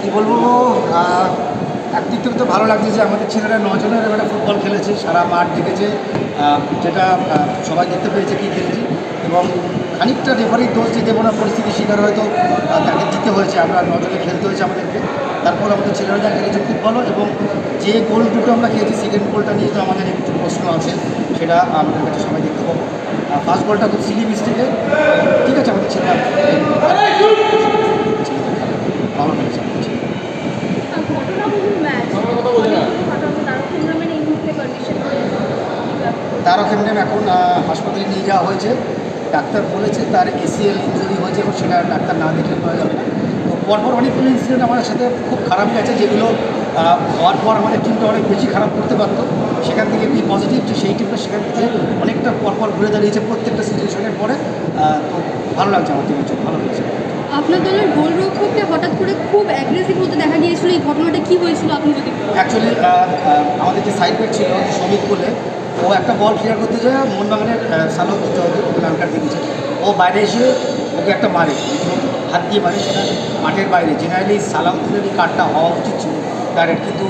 কী বলবো, একদিক থেকে তো ভালো লাগছে যে আমাদের ছেলেরা 9 জনের এবারে ফুটবল খেলেছে, সারা মাঠ দেখেছে, যেটা সবাই দেখতে পেয়েছে কী খেলেছি। এবং খানিকটা রেফারির দোষ যে দেবো না, পরিস্থিতির শিকার হয়তো তাকে দিতে হয়েছে, আমরা 9 জনে খেলতে হয়েছে আমাদেরকে। তারপর আমাদের ছেলেরা যা খেলেছে খুব ভালো, এবং যে গোল দুটো আমরা খেয়েছি সেকেন্ড গোলটা নিয়ে তো আমাদের একটু প্রশ্ন আছে, সেটা আমাদের কাছে সবাই দেখতে পাবো। ফার্স্ট গোলটা খুব সিলি মিস্টেকে, ঠিক আছে, আমাদের ছেলেরা ভালো খেলেছে আমাদের ছেলে। তারক এমএম এখন হাসপাতালে নিয়ে যাওয়া হয়েছে। ডাক্তার বলেছে তার এসিএল ইনজুরি হয়েছে এবং সেটা ডাক্তার না দেখলে করা যাবে না। তো পরপর অনেকগুলো ইনসিডেন্ট আমাদের সাথে খুব খারাপ গেছে, যেগুলো হওয়ার পর আমাদের টিমটা অনেক বেশি খারাপ করতে পারতো। সেখান থেকে বি পজিটিভ যে সেই টিমটা সেখান থেকে অনেকটা পরপর ঘুরে দাঁড়িয়েছে প্রত্যেকটা সিচুয়েশনের পরে। তো ভালো লাগছে আমার টিমের জন্য, ভালো হয়েছে। আপনার দলের গোলরক্ষককে হঠাৎ করে খুব অ্যাগ্রেসিভ হতে দেখা গিয়েছিল, এই ঘটনাটা কী হয়েছিল আপনি যদি? অ্যাকচুয়ালি আমাদের যে সাইড ব্যাক ছিল শ্রমিক বলে, ও একটা বল ক্লিয়ার করতে যায়, মোহনবাগানের সালক লাল কার্ড দিয়েছে, ও বাইরে এসে ওকে একটা মারে, হাত দিয়ে মারে, সেটা মাঠের বাইরে। জেনারেলি সালাউদ্দিনের এই কার্ডটা হওয়া উচিত ছিল ডাইরেক্ট, কিন্তু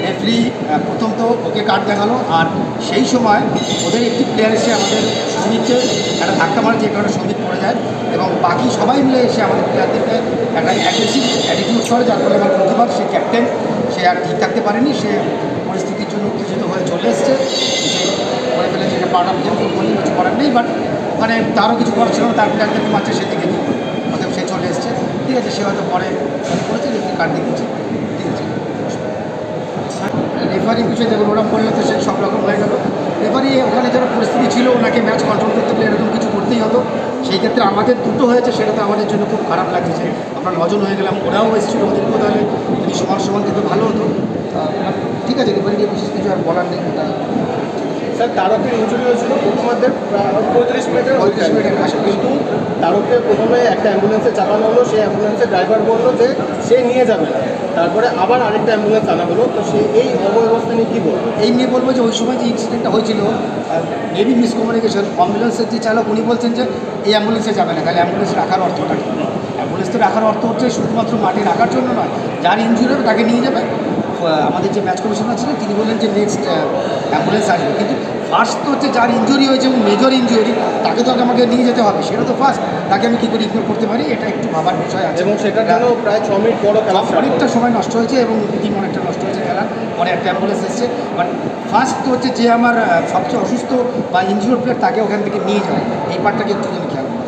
রেফারি প্রথম তো ওকে কার্ড দেখালো, আর সেই সময় ওদের একটি প্লেয়ার এসে আমাদের সন্দীপকে একটা ধাক্কা মারে, যে কারণে সন্দীপ পড়ে যায়, এবং বাকি সবাই মিলে এসে আমাদের প্লেয়ারদেরকে একটা অ্যাগ্রেসিভ অ্যাটিটিউড করে, যার ফলে আমার প্রতিবার সে ক্যাপ্টেন, সে আর ঠিক থাকতে পারেনি, সে পরিস্থিতির জন্য উত্তেজিত হয়ে চলে এসছে, সে করে ফেলেছে। এটা পার্ট অফ গেম, ফুটবল কিছু করার নেই, বাট ওখানে তারও কিছু করার ছিল না, তার প্লেয়ারদেরকে মারছে, সেদিকে নিয়ে অতএব সে চলে এসছে, ঠিক আছে। সে হয়তো পরে করেছে, যে কার্ড দিয়েছে, ঠিক আছে। রেফারি বিষয়ে দেখুন, ওরা বললে তো সে সব রকম হয়ে গেল। রেফারি ওখানে যারা পরিস্থিতি ছিল, ওনাকে ম্যাচ কন্ট্রোল করতে গেলে এরকম কিছু করতেই হতো। সেই ক্ষেত্রে আমাদের দুটো হয়েছে, সেটা তো আমাদের জন্য খুব খারাপ লাগছে যে আমরা 9 জন হয়ে গেলাম, ওরাও এসেছিল, ওদেরকেও তাহলে যদি সমান সমান দিতে ভালো হতো। ঠিক আছে, রেফারি নিয়ে বিশেষ কিছু আর বলার নেই। স্যার, তারকের ইঞ্জুরি হয়েছিল প্রথমার্ধের 35 মিনিটের কাছে, কিন্তু তারককে প্রথমে একটা অ্যাম্বুলেন্সে চালানো হলো, সেই অ্যাম্বুলেন্সের ড্রাইভার বললো যে সে নিয়ে যাবে না, তারপরে আবার আরেকটা অ্যাম্বুলেন্স আনা হলো। তো সে এই অবস্থা নিয়ে কী বলবো? এই নিয়ে বলবো যে ওই সময় যে ইনসিডেন্টটা হয়েছিল, মেবি মিসকমিউনিকেশন। অ্যাম্বুলেন্সের যে চালক উনি বলছেন যে এই অ্যাম্বুলেন্সে যাবে না, তাহলে অ্যাম্বুলেন্স রাখার অর্থটা কী? অ্যাম্বুলেন্স তো রাখার অর্থ হচ্ছে শুধুমাত্র মাঠে রাখার জন্য নয়, যার ইনজুরি হবে তাকে নিয়ে যাবে। আমাদের যে ম্যাচ কমিশনার ছিলেন তিনি বললেন যে নেক্সট অ্যাম্বুলেন্স আসবে, কিন্তু ফার্স্ট তো হচ্ছে যার ইনজুরি হয়েছে এবং মেজর ইনজুরি, তাকে তো আমাকে নিয়ে যেতে হবে, সেটা তো ফার্স্ট। তাকে আমি কী করে ইগনোর করতে পারি, এটা একটু ভাবার বিষয় আছে। এবং সেটার জন্য প্রায় 6 মিনিট বড় খেলা, অনেকটা সময় নষ্ট হয়েছে এবং টিম অনেকটা নষ্ট হয়েছে খেলার পরে। একটা অ্যাম্বুলেন্স এসছে, বাট ফার্স্ট তো হচ্ছে যে আমার সবচেয়ে অসুস্থ বা ইনজুরি প্লেয়ার, তাকে ওখান থেকে নিয়ে যায়, এই পার্টটাকে একটু খেয়াল করা।